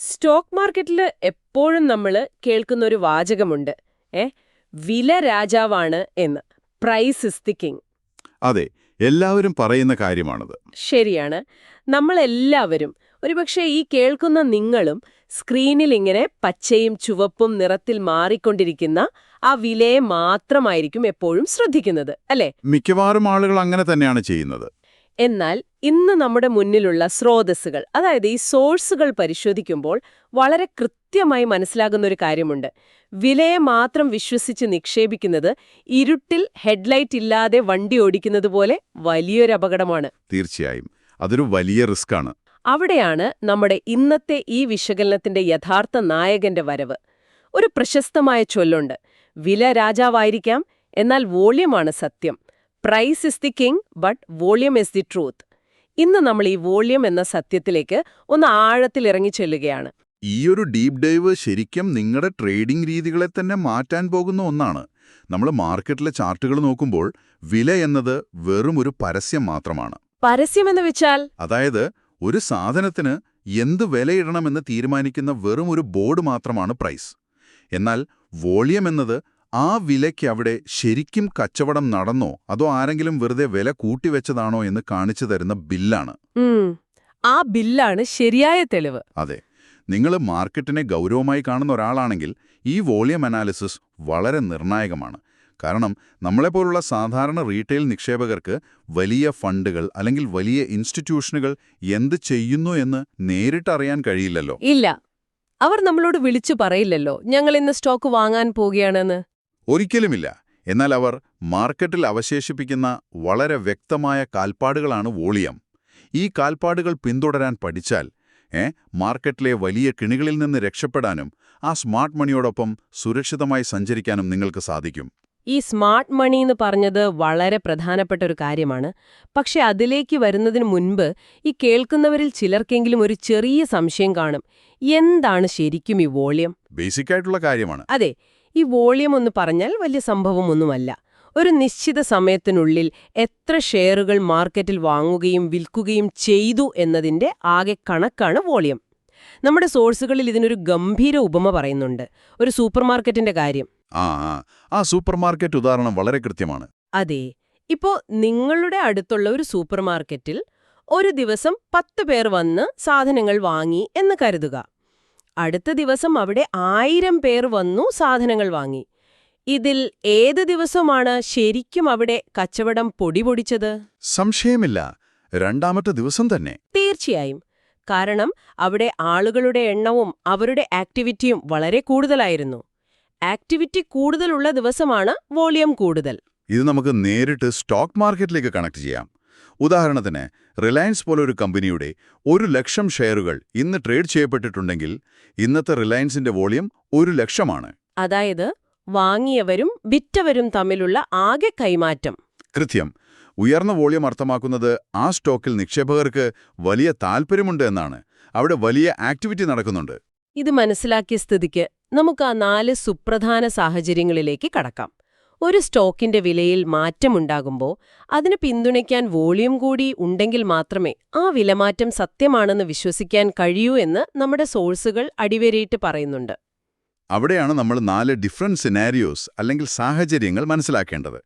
Stock മാർക്കറ്റിൽ എപ്പോഴും നമ്മൾ കേൾക്കുന്ന ഒരു വാചകമുണ്ട്. ഏ വില രാജാവാണ് എന്ന്. Price is the king. അതെ, എല്ലാവരും പറയുന്ന കാര്യമാണത്. ശരിയാണ്. നമ്മളെല്ലാവരും, ഒരുപക്ഷെ ഈ കേൾക്കുന്ന നിങ്ങളും, സ്ക്രീനിൽ ഇങ്ങനെ പച്ചയും ചുവപ്പും നിറത്തിൽ മാറിക്കൊണ്ടിരിക്കുന്ന ആ വിലയെ മാത്രമായിരിക്കും എപ്പോഴും ശ്രദ്ധിക്കുന്നത്, അല്ലേ? മിക്കവാറും ആളുകൾ അങ്ങനെ തന്നെയാണ് ചെയ്യുന്നത്. എന്നാൽ ഇന്ന് നമ്മുടെ മുന്നിലുള്ള സ്രോതസ്സുകൾ, അതായത് ഈ സോഴ്സുകൾ പരിശോധിക്കുമ്പോൾ വളരെ കൃത്യമായി മനസ്സിലാകുന്ന ഒരു കാര്യമുണ്ട്. വിലയെ മാത്രം വിശ്വസിച്ച് നിക്ഷേപിക്കുന്നത് ഇരുട്ടിൽ ഹെഡ്ലൈറ്റ് ഇല്ലാതെ വണ്ടി ഓടിക്കുന്നത് പോലെ വലിയൊരു അപകടമാണ്. തീർച്ചയായും അതൊരു വലിയ റിസ്ക്കാണ്. അവിടെയാണ് നമ്മുടെ ഇന്നത്തെ ഈ വിശകലനത്തിന്റെ യഥാർത്ഥ നായകന്റെ വരവ്. ഒരു പ്രശസ്തമായ ചൊല്ലുണ്ട്, വില രാജാവായിരിക്കാം, എന്നാൽ വോള്യമാണ് സത്യം. Price is the king, but volume is the truth. ഇന്ന് നമ്മൾ ഈ വോള്യം എന്ന സത്യത്തിലേക്ക് ഒന്ന് ആഴത്തിൽ ഇറങ്ങി ചെല്ലുകയാണ്. ഈയൊരു ഡീപ് ഡൈവ് ശരിക്കും നിങ്ങളുടെ ട്രേഡിംഗ് രീതികളെ തന്നെ മാറ്റാൻ പോകുന്ന ഒന്നാണ്. നമ്മൾ മാർക്കറ്റിലെ ചാർട്ടുകൾ നോക്കുമ്പോൾ വില എന്നത് വെറും ഒരു പരസ്യം മാത്രമാണ്. പരസ്യമെന്ന് വെച്ചാൽ? അതായത് ഒരു സാധനത്തിന് എന്ത് വിലയിടണമെന്ന് തീരുമാനിക്കുന്ന വെറും ഒരു ബോർഡ് മാത്രമാണ് പ്രൈസ്. എന്നാൽ വോള്യം എന്നത് ആ വിലയ്ക്ക് അവിടെ ശരിക്കും കച്ചവടം നടന്നോ അതോ ആരെങ്കിലും വെറുതെ വില കൂട്ടിവെച്ചതാണോ എന്ന് കാണിച്ചു തരുന്ന ബില്ലാണ്. ആ ബില്ലാണ് ശരിയായ തെളിവ്. അതെ, നിങ്ങൾ മാർക്കറ്റിനെ ഗൗരവമായി കാണുന്ന ഒരാളാണെങ്കിൽ ഈ വോള്യം അനാലിസിസ് വളരെ നിർണായകമാണ്. കാരണം നമ്മളെപ്പോലുള്ള സാധാരണ റീറ്റെയിൽ നിക്ഷേപകർക്ക് വലിയ ഫണ്ടുകൾ അല്ലെങ്കിൽ വലിയ ഇൻസ്റ്റിറ്റ്യൂഷനുകൾ എന്ത് ചെയ്യുന്നു എന്ന് നേരിട്ടറിയാൻ കഴിയില്ലല്ലോ. ഇല്ല, അവർ നമ്മളോട് വിളിച്ചു പറയില്ലല്ലോ, ഞങ്ങൾ ഇന്ന് സ്റ്റോക്ക് വാങ്ങാൻ പോവുകയാണെന്ന്. ഒരിക്കലുമില്ല. എന്നാൽ അവർ മാർക്കറ്റിൽ അവശേഷിപ്പിക്കുന്ന വളരെ വ്യക്തമായ കാൽപ്പാടുകളാണ് വോളിയം. ഈ കാൽപ്പാടുകൾ പിന്തുടരാൻ പഠിച്ചാൽ മാർക്കറ്റിലെ വലിയ കിണികളിൽ നിന്ന് രക്ഷപ്പെടാനും ആ സ്മാർട്ട് മണിയോടൊപ്പം സുരക്ഷിതമായി സഞ്ചരിക്കാനും നിങ്ങൾക്ക് സാധിക്കും. ഈ സ്മാർട്ട് മണി എന്ന് പറഞ്ഞത് വളരെ പ്രധാനപ്പെട്ട ഒരു കാര്യമാണ്. പക്ഷെ അതിലേക്ക് വരുന്നതിന് മുൻപ് ഈ കേൾക്കുന്നവരിൽ ചിലർക്കെങ്കിലും ഒരു ചെറിയ സംശയം കാണും. എന്താണ് ശരിക്കും ഈ വോള്യം? ബേസിക് ആയിട്ടുള്ള കാര്യമാണ്. അതെ, ഈ വോള്യം എന്ന് പറഞ്ഞാൽ വലിയ സംഭവമൊന്നുമല്ല. ഒരു നിശ്ചിത സമയത്തിനുള്ളിൽ എത്ര ഷെയറുകൾ മാർക്കറ്റിൽ വാങ്ങുകയും വിൽക്കുകയും ചെയ്തു എന്നതിന്റെ ആകെ കണക്കാണ് വോള്യം. നമ്മുടെ സോഴ്സുകളിൽ ഇതിനൊരു ഗംഭീര ഉപമ പറയുന്നുണ്ട്, ഒരു സൂപ്പർമാർക്കറ്റിന്റെ കാര്യം. ആ സൂപ്പർമാർക്കറ്റ് ഉദാഹരണം വളരെ കൃത്യമാണ്. അതെ, ഇപ്പോ നിങ്ങളുടെ അടുത്തുള്ള ഒരു സൂപ്പർമാർക്കറ്റിൽ ഒരു ദിവസം 10 പേർ വന്ന് സാധനങ്ങൾ വാങ്ങി എന്ന് കരുതുക. അടുത്ത ദിവസം അവിടെ 1000 പേർ വന്നു സാധനങ്ങൾ വാങ്ങി. ഇതിൽ ഏത് ദിവസമാണ് ശരിക്കും അവിടെ കച്ചവടം പൊടിപൊടിച്ചത്? സംശയമില്ല, രണ്ടാമത്തെ ദിവസം തന്നെ. തീർച്ചയായും. കാരണം അവിടെ ആളുകളുടെ എണ്ണവും അവരുടെ ആക്ടിവിറ്റിയും വളരെ കൂടുതലായിരുന്നു. ആക്ടിവിറ്റി കൂടുതലുള്ള ദിവസമാണ് വോളിയം കൂടുതൽ. ഇത് നമുക്ക് നേരിട്ട് സ്റ്റോക്ക് മാർക്കറ്റിലേക്ക് കണക്ട് ചെയ്യാം. ഉദാഹരണത്തിന് റിലയൻസ് പോലൊരു കമ്പനിയുടെ 1,00,000 ഷെയറുകൾ ഇന്ന് ട്രേഡ് ചെയ്യപ്പെട്ടിട്ടുണ്ടെങ്കിൽ ഇന്നത്തെ റിലയൻസിന്റെ വോളിയം 1,00,000 അതായത് വാങ്ങിയവരും വിറ്റവരും തമ്മിലുള്ള ആകെ കൈമാറ്റം. കൃത്യം. ഉയർന്ന വോളിയം അർത്ഥമാക്കുന്നത് ആ സ്റ്റോക്കിൽ നിക്ഷേപകർക്ക് വലിയ താൽപ്പര്യമുണ്ട് എന്നാണ്. അവിടെ വലിയ ആക്ടിവിറ്റി നടക്കുന്നുണ്ട്. ഇത് മനസ്സിലാക്കിയ സ്ഥിതിക്ക് നമുക്ക് ആ 4 സുപ്രധാന സാഹചര്യങ്ങളിലേക്ക് കടക്കാം. ഒരു സ്റ്റോക്കിന്റെ വിലയിൽ മാറ്റമുണ്ടാകുമ്പോൾ അതിന് പിന്തുണയ്ക്കാൻ വോളിയം കൂടി ഉണ്ടെങ്കിൽ മാത്രമേ ആ വിലമാറ്റം സത്യമാണെന്ന് വിശ്വസിക്കാൻ കഴിയൂ എന്ന് നമ്മുടെ സോഴ്സുകൾ അടിവരയിട്ട് പറയുന്നുണ്ട്. അവിടെയാണ് നമ്മൾ 4 ഡിഫറൻറ്റ് സിനാരിയോസ് അല്ലെങ്കിൽ സാഹചര്യങ്ങൾ മനസ്സിലാക്കേണ്ടത്.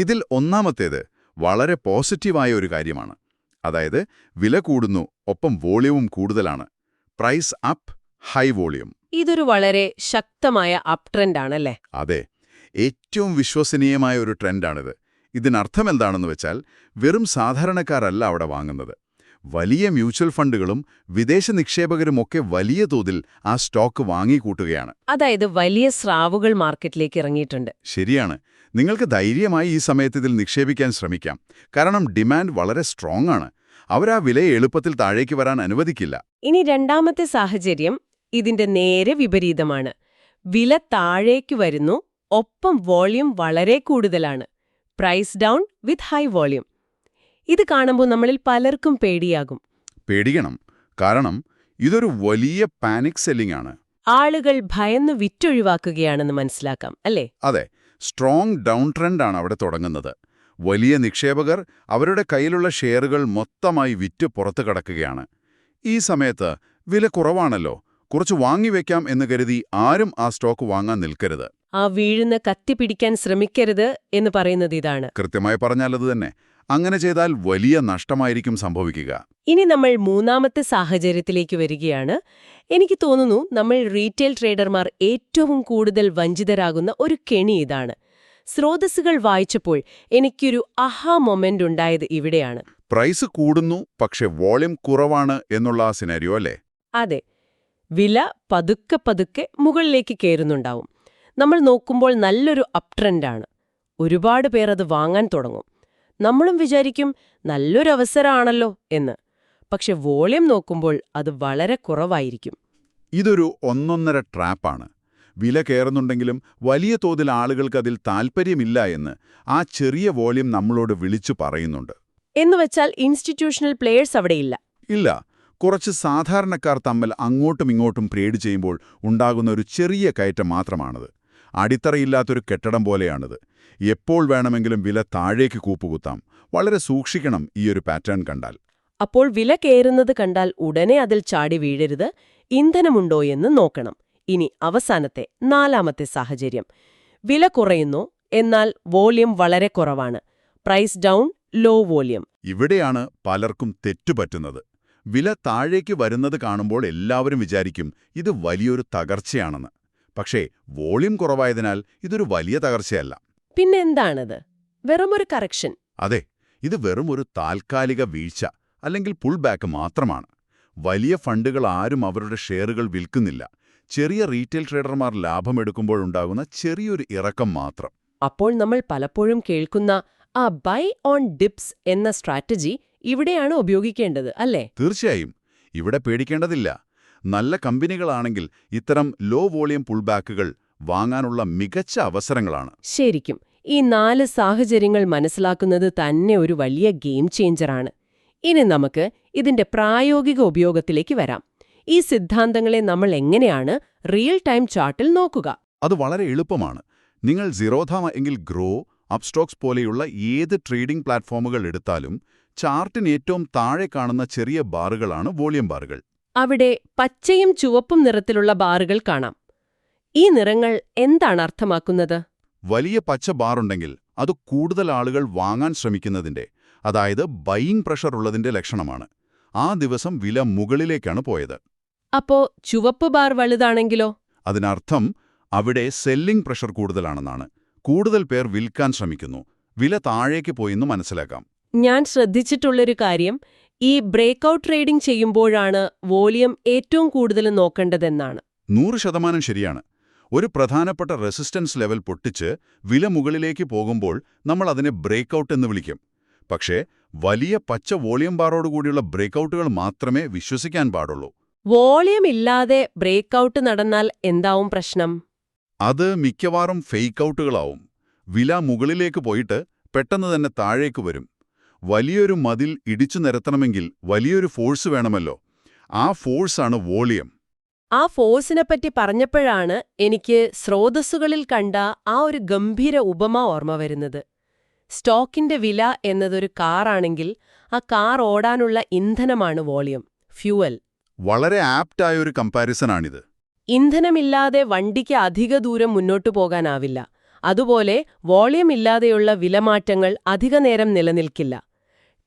ഇതിൽ ഒന്നാമത്തേത് വളരെ പോസിറ്റീവായ ഒരു കാര്യമാണ്. അതായത് വില കൂടുന്നു, ഒപ്പം വോളിയവും കൂടുതലാണ്. Price up, high volume. ഇതൊരു വളരെ ശക്തമായ അപ് ട്രെൻഡാണല്ലേ? അതെ, ഏറ്റവും വിശ്വസനീയമായ ഒരു ട്രെൻഡാണിത്. ഇതിനർത്ഥം എന്താണെന്ന് വെച്ചാൽ വെറും സാധാരണക്കാരല്ല അവിടെ വാങ്ങുന്നത്. വലിയ മ്യൂച്വൽ ഫണ്ടുകളും വിദേശ നിക്ഷേപകരുമൊക്കെ വലിയ തോതിൽ ആ സ്റ്റോക്ക് വാങ്ങിക്കൂട്ടുകയാണ്. അതായത് വലിയ സ്രാവുകൾ മാർക്കറ്റിലേക്ക് ഇറങ്ങിയിട്ടുണ്ട്. ശരിയാണ്. നിങ്ങൾക്ക് ധൈര്യമായി ഈ സമയത്ത് ഇതിൽ നിക്ഷേപിക്കാൻ ശ്രമിക്കാം. കാരണം ഡിമാൻഡ് വളരെ സ്ട്രോങ് ആണ്. അവരാ വിലയെ എളുപ്പത്തിൽ താഴേക്ക് വരാൻ അനുവദിക്കില്ല. ഇനി രണ്ടാമത്തെ സാഹചര്യം ഇതിന്റെ നേരെ വിപരീതമാണ്. വില താഴേക്ക് വരുന്നു, ഒപ്പം വോള്യം വളരെ കൂടുതലാണ്. Price down with high volume. ഇത് കാണുമ്പോൾ നമ്മളിൽ പലർക്കും പേടിയാകും. പേടിക്കണം. കാരണം ഇതൊരു വലിയ പാനിക് സെല്ലിംഗ് ആണ്. ആളുകൾ ഭയന്ന് വിറ്റൊഴിവാക്കുകയാണെന്ന് മനസ്സിലാക്കാം, അല്ലേ? അതെ, സ്ട്രോങ് ഡൗൺ ട്രെൻഡാണ് അവിടെ തുടങ്ങുന്നത്. വലിയ നിക്ഷേപകർ അവരുടെ കയ്യിലുള്ള ഷെയറുകൾ മൊത്തമായി വിറ്റ് പുറത്തു കടക്കുകയാണ്. ഈ സമയത്ത് വില കുറവാണല്ലോ, കുറച്ച് വാങ്ങിവെക്കാം എന്ന് കരുതി ആരും ആ സ്റ്റോക്ക് വാങ്ങാൻ നിൽക്കരുത്. ആ വീഴുന്ന കത്തി പിടിക്കാൻ ശ്രമിക്കരുത് എന്ന് പറയുന്നത് ഇതാണ്. കൃത്യമായി പറഞ്ഞാലത് തന്നെ. അങ്ങനെ ചെയ്താൽ വലിയ നഷ്ടമായിരിക്കും സംഭവിക്കുക. ഇനി നമ്മൾ മൂന്നാമത്തെ സാഹചര്യത്തിലേക്ക് വരികയാണ്. എനിക്ക് തോന്നുന്നു നമ്മൾ റീറ്റെയിൽ ട്രേഡർമാർ ഏറ്റവും കൂടുതൽ വഞ്ചിതരാകുന്ന ഒരു കെണി ഇതാണ്. സ്രോതസ്സുകൾ വായിച്ചപ്പോൾ എനിക്കൊരു അഹാ മൊമെന്റ് ഉണ്ടായത് ഇവിടെയാണ്. പ്രൈസ് കൂടുന്നു, പക്ഷെ വോളിയം കുറവാണ് എന്നുള്ള ആ സിനാരിയോ അല്ലേ? അതെ, വില പതുക്കെ പതുക്കെ മുകളിലേക്ക് കയറുന്നുണ്ടാവും. നമ്മൾ നോക്കുമ്പോൾ നല്ലൊരു അപ് ട്രെൻഡാണ്. ഒരുപാട് പേർ അത് വാങ്ങാൻ തുടങ്ങും. നമ്മളും വിചാരിക്കും നല്ലൊരു അവസരമാണല്ലോ എന്ന്. പക്ഷെ വോളിയം നോക്കുമ്പോൾ അത് വളരെ കുറവായിരിക്കും. ഇതൊരു ഒന്നൊന്നര ട്രാപ്പാണ്. വില കയറുന്നുണ്ടെങ്കിലും വലിയ തോതിൽ ആളുകൾക്ക് അതിൽ താൽപ്പര്യമില്ല എന്ന് ആ ചെറിയ വോളിയം നമ്മളോട് വിളിച്ചു പറയുന്നുണ്ട്. എന്നുവെച്ചാൽ ഇൻസ്റ്റിറ്റ്യൂഷണൽ പ്ലേയേഴ്സ് അവിടെയില്ല. ഇല്ല, കുറച്ച് സാധാരണക്കാർ തമ്മിൽ അങ്ങോട്ടും ഇങ്ങോട്ടും ട്രേഡ് ചെയ്യുമ്പോൾ ഉണ്ടാകുന്ന ഒരു ചെറിയ കയറ്റം മാത്രമാണത്. അടിത്തറയില്ലാത്തൊരു കെട്ടിടം പോലെയാണിത്. എപ്പോൾ വേണമെങ്കിലും വില താഴേക്ക് കൂപ്പുകുത്താം. വളരെ സൂക്ഷിക്കണം ഈയൊരു പാറ്റേൺ കണ്ടാൽ. അപ്പോൾ വില കയറുന്നത് കണ്ടാൽ ഉടനെ അതിൽ ചാടി വീഴരുത്. ഇന്ധനമുണ്ടോയെന്ന് നോക്കണം. ഇനി അവസാനത്തെ നാലാമത്തെ സാഹചര്യം. വില കുറയുന്നു, എന്നാൽ വോളിയം വളരെ കുറവാണ്. Price down, low volume. ഇവിടെയാണ് പലർക്കും തെറ്റുപറ്റുന്നത്. വില താഴേക്ക് വരുന്നത് കാണുമ്പോൾ എല്ലാവരും വിചാരിക്കും ഇത് വലിയൊരു തകർച്ചയാണെന്ന്. പക്ഷേ വോളിയം കുറവായതിനാൽ ഇതൊരു വലിയ തകർച്ചയല്ല. പിന്നെന്താണത്? വെറുമൊരു കറക്ഷൻ. അതെ, ഇത് വെറും ഒരു താൽക്കാലിക വീഴ്ച അല്ലെങ്കിൽ പുൾ ബാക്ക് മാത്രമാണ്. വലിയ ഫണ്ടുകൾ ആരും അവരുടെ ഷെയറുകൾ വിൽക്കുന്നില്ല. ചെറിയ റീറ്റെയിൽ ട്രേഡർമാർ ലാഭമെടുക്കുമ്പോഴുണ്ടാകുന്ന ചെറിയൊരു ഇറക്കം മാത്രം. അപ്പോൾ നമ്മൾ പലപ്പോഴും കേൾക്കുന്ന ആ ബൈ ഓൺ ഡിപ്സ് എന്ന സ്ട്രാറ്റജി ഇവിടെയാണ് ഉപയോഗിക്കേണ്ടത്, അല്ലേ? തീർച്ചയായും. ഇവിടെ പേടിക്കേണ്ടതില്ല. നല്ല കമ്പനികളാണെങ്കിൽ ഇത്തരം ലോ വോളിയം പുൾബാക്കുകൾ വാങ്ങാനുള്ള മികച്ച അവസരങ്ങളാണ്. ശരിക്കും ഈ 4 സാഹചര്യങ്ങൾ മനസ്സിലാക്കുന്നത് തന്നെ ഒരു വലിയ ഗെയിം ചേഞ്ചറാണ്. ഇനി നമുക്ക് ഇതിന്റെ പ്രായോഗിക ഉപയോഗത്തിലേക്ക് വരാം. ഈ സിദ്ധാന്തങ്ങളെ നമ്മൾ എങ്ങനെയാണ് റിയൽ ടൈം ചാർട്ടിൽ നോക്കുക? അത് വളരെ എളുപ്പമാണ്. നിങ്ങൾ സിറോധ എങ്കിൽ ഗ്രോ, അപ്സ്റ്റോക്സ് പോലെയുള്ള ഏത് ട്രേഡിംഗ് പ്ലാറ്റ്ഫോമുകൾ എടുത്താലും ചാർട്ടിന് ഏറ്റവും താഴെ കാണുന്ന ചെറിയ ബാറുകളാണ് വോളിയം ബാറുകൾ. അവിടെ പച്ചയും ചുവപ്പും നിറത്തിലുള്ള ബാറുകൾ കാണാം. ഈ നിറങ്ങൾ എന്താണ് അർത്ഥമാക്കുന്നത്? വലിയ പച്ച ബാറുണ്ടെങ്കിൽ അത് കൂടുതൽ ആളുകൾ വാങ്ങാൻ ശ്രമിക്കുന്നതിന്റെ, അതായത് ബൈയിങ് പ്രഷർ ഉള്ളതിന്റെ ലക്ഷണമാണ്. ആ ദിവസം വില മുകളിലേക്കാണ് പോയത്. അപ്പോ ചുവപ്പ് ബാർ വലുതാണെങ്കിലോ? അതിനർത്ഥം അവിടെ സെല്ലിംഗ് പ്രഷർ കൂടുതലാണെന്നാണ്. കൂടുതൽ പേർ വിൽക്കാൻ ശ്രമിക്കുന്നു. വില താഴേക്ക് പോയെന്ന് മനസ്സിലാക്കാം. ഞാൻ ശ്രദ്ധിച്ചിട്ടുള്ളൊരു കാര്യം, ഈ ബ്രേക്കൌട്ട് ട്രേഡിംഗ് ചെയ്യുമ്പോഴാണ് വോളിയം ഏറ്റവും കൂടുതൽ നോക്കേണ്ടതെന്നാണ്. 100% ശരിയാണ്. ഒരു പ്രധാനപ്പെട്ട റെസിസ്റ്റൻസ് ലെവൽ പൊട്ടിച്ച് വില മുകളിലേക്ക് പോകുമ്പോൾ നമ്മൾ അതിനെ ബ്രേക്കൌട്ട് എന്ന് വിളിക്കും. പക്ഷേ വലിയ പച്ച വോളിയം ബാറോടുകൂടിയുള്ള ബ്രേക്കൌട്ടുകൾ മാത്രമേ വിശ്വസിക്കാൻ പാടുള്ളൂ. വോളിയം ഇല്ലാതെ ബ്രേക്കൌട്ട് നടന്നാൽ എന്താവും പ്രശ്നം? അത് മിക്കവാറും ഫേക്കൌട്ടുകളാവും. വില മുകളിലേക്ക് പോയിട്ട് പെട്ടെന്ന് തന്നെ താഴേക്ക് വരും. വലിയൊരു മതിൽ ഇടിച്ചു നിരത്തണമെങ്കിൽ വലിയൊരു ഫോഴ്സ് വേണമല്ലോ. ആ ഫോഴ്സാണ് വോളിയം. ആ ഫോഴ്സിനെപ്പറ്റി പറഞ്ഞപ്പോഴാണ് എനിക്ക് സ്രോതസ്സുകളിൽ കണ്ട ആ ഒരു ഗംഭീര ഉപമ ഓർമ്മ വരുന്നത്. സ്റ്റോക്കിന്റെ വില എന്നതൊരു കാറാണെങ്കിൽ ആ കാർ ഓടാനുള്ള ഇന്ധനമാണ് വോളിയം, ഫ്യൂവൽ. വളരെ ആപ്റ്റായൊരു കമ്പാരിസണാണിത്. ഇന്ധനമില്ലാതെ വണ്ടിക്ക് അധിക ദൂരം മുന്നോട്ടു പോകാനാവില്ല. അതുപോലെ വോളിയം ഇല്ലാതെയുള്ള വിലമാറ്റങ്ങൾ അധികനേരം നിലനിൽക്കില്ല.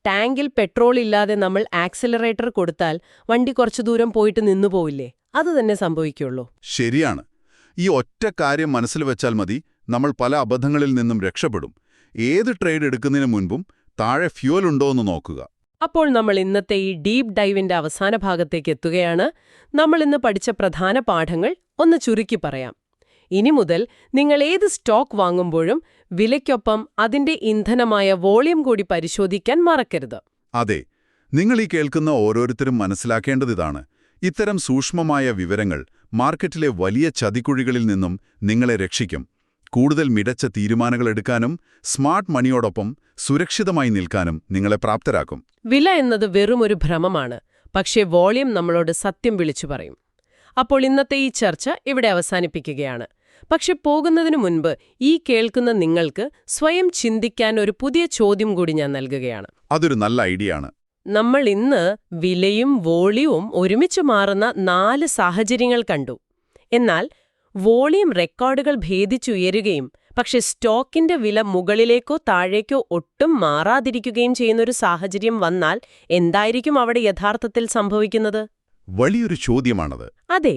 ടാങ്കിൽ പെട്രോൾ ഇല്ലാതെ നമ്മൾ ആക്സിലറേറ്റർ കൊടുത്താൽ വണ്ടി കുറച്ചു ദൂരം പോയിട്ട് നിന്നുപോവില്ലേ? അതുതന്നെ സംഭവിക്കുള്ളൂ. ശരിയാണ്. ഈ ഒറ്റ കാര്യം മനസ്സിൽ വെച്ചാൽ മതി, നമ്മൾ പല അബദ്ധങ്ങളിൽ നിന്നും രക്ഷപ്പെടും. ഏത് ട്രേഡ് എടുക്കുന്നതിന് മുൻപും താഴെ ഫ്യൂവൽ ഉണ്ടോയെന്ന് നോക്കുക. അപ്പോൾ നമ്മൾ ഇന്നത്തെ ഈ ഡീപ് ഡൈവിന്റെ അവസാന ഭാഗത്തേക്ക് എത്തുകയാണ്. നമ്മൾ ഇന്ന് പഠിച്ച പ്രധാന പാഠങ്ങൾ ഒന്ന് ചുരുക്കി പറയാം. ഇനി മുതൽ നിങ്ങൾ ഏത് സ്റ്റോക്ക് വാങ്ങുമ്പോഴും വിലയ്ക്കൊപ്പം അതിന്റെ ഇന്ധനമായ വോളിയം കൂടി പരിശോധിക്കാൻ മറക്കരുത്. അതെ, നിങ്ങൾ ഈ കേൾക്കുന്ന ഓരോരുത്തരും മനസ്സിലാക്കേണ്ടതിതാണ്. ഇത്തരം സൂക്ഷ്മമായ വിവരങ്ങൾ മാർക്കറ്റിലെ വലിയ ചതിക്കുഴികളിൽ നിന്നും നിങ്ങളെ രക്ഷിക്കും. കൂടുതൽ മികച്ച തീരുമാനങ്ങൾ എടുക്കാനും സ്മാർട്ട് മണിയോടൊപ്പം സുരക്ഷിതമായി നിൽക്കാനും നിങ്ങളെ പ്രാപ്തരാക്കും. വില എന്നത് വെറുമൊരു ഭ്രമമാണ്, പക്ഷേ വോളിയം നമ്മളോട് സത്യം വിളിച്ചു പറയും. അപ്പോൾ ഇന്നത്തെ ഈ ചർച്ച ഇവിടെ അവസാനിപ്പിക്കുകയാണ്. പക്ഷെ പോകുന്നതിനു മുൻപ് ഈ കേൾക്കുന്ന നിങ്ങൾക്ക് സ്വയം ചിന്തിക്കാൻ ഒരു പുതിയ ചോദ്യം കൂടി ഞാൻ നൽകുകയാണ്. അതൊരു നല്ല ഐഡിയ ആണ്. നമ്മൾ ഇന്ന് വിലയും വോളിയവും ഒരുമിച്ച് മാറുന്ന 4 സാഹചര്യങ്ങൾ കണ്ടു. എന്നാൽ വോളിയം റെക്കോർഡുകൾ ഭേദിച്ചുയരുകയും പക്ഷെ സ്റ്റോക്കിന്റെ വില മുകളിലേക്കോ താഴേക്കോ ഒട്ടും മാറാതിരിക്കുകയും ചെയ്യുന്നൊരു സാഹചര്യം വന്നാൽ എന്തായിരിക്കും അവിടെ യഥാർത്ഥത്തിൽ സംഭവിക്കുന്നത്? വലിയൊരു ചോദ്യമാണത്. അതെ,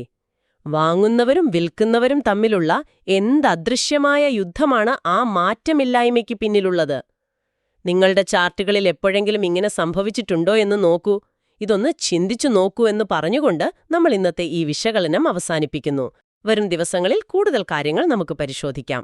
വാങ്ങുന്നവരും വിൽക്കുന്നവരും തമ്മിലുള്ള എന്തദൃശ്യമായ യുദ്ധമാണ് ആ മാറ്റമില്ലായ്മയ്ക്ക് പിന്നിലുള്ളത്. നിങ്ങളുടെ ചാർട്ടുകളിൽ എപ്പോഴെങ്കിലും ഇങ്ങനെ സംഭവിച്ചിട്ടുണ്ടോ എന്ന് നോക്കൂ, ഇതൊന്ന് ചിന്തിച്ചു നോക്കൂ എന്ന് പറഞ്ഞുകൊണ്ട് നമ്മൾ ഇന്നത്തെ ഈ വിശകലനം അവസാനിപ്പിക്കുന്നു. വരും ദിവസങ്ങളിൽ കൂടുതൽ കാര്യങ്ങൾ നമുക്ക് പരിശോധിക്കാം.